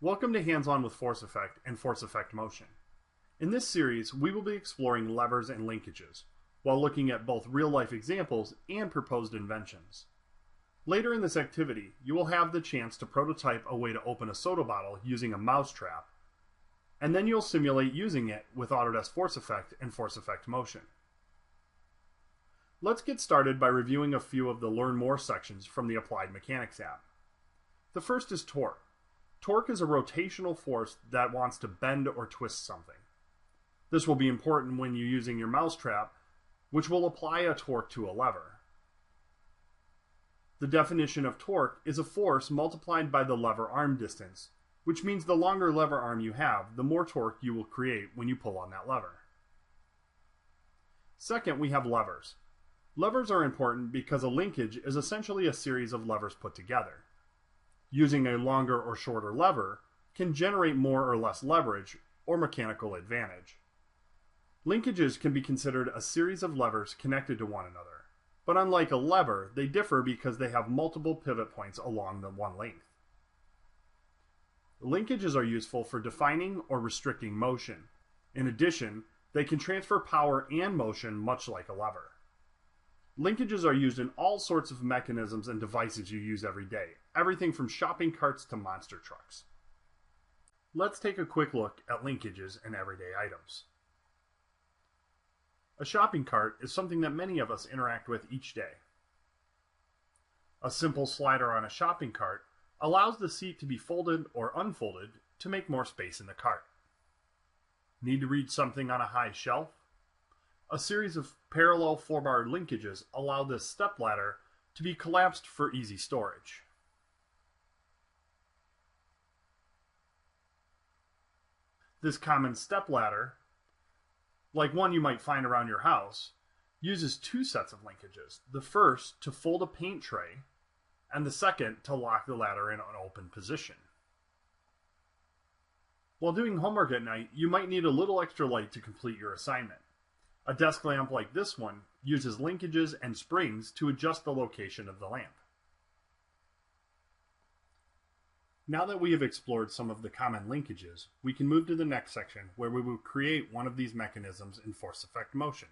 Welcome to Hands-On with Force Effect and Force Effect Motion. In this series, we will be exploring levers and linkages, while looking at both real-life examples and proposed inventions. Later in this activity, you will have the chance to prototype a way to open a soda bottle using a mousetrap, and then you'll simulate using it with Autodesk Force Effect and Force Effect Motion. Let's get started by reviewing a few of the Learn More sections from the Applied Mechanics app. The first is torque. Torque is a rotational force that wants to bend or twist something. This will be important when you're using your mousetrap, which will apply a torque to a lever. The definition of torque is a force multiplied by the lever arm distance, which means the longer lever arm you have, the more torque you will create when you pull on that lever. Second, we have levers. Levers are important because a linkage is essentially a series of levers put together. Using a longer or shorter lever can generate more or less leverage or mechanical advantage. Linkages can be considered a series of levers connected to one another, but unlike a lever, they differ because they have multiple pivot points along the one length. Linkages are useful for defining or restricting motion. In addition, they can transfer power and motion much like a lever. Linkages are used in all sorts of mechanisms and devices you use every day, everything from shopping carts to monster trucks. Let's take a quick look at linkages in everyday items. A shopping cart is something that many of us interact with each day. A simple slider on a shopping cart allows the seat to be folded or unfolded to make more space in the cart. Need to reach something on a high shelf? A series of parallel 4-bar linkages allow this stepladder to be collapsed for easy storage. This common stepladder, like one you might find around your house, uses two sets of linkages. The first to fold a paint tray, and the second to lock the ladder in an open position. While doing homework at night, you might need a little extra light to complete your assignment. A desk lamp like this one uses linkages and springs to adjust the location of the lamp. Now that we have explored some of the common linkages, we can move to the next section where we will create one of these mechanisms in Force Effect Motion.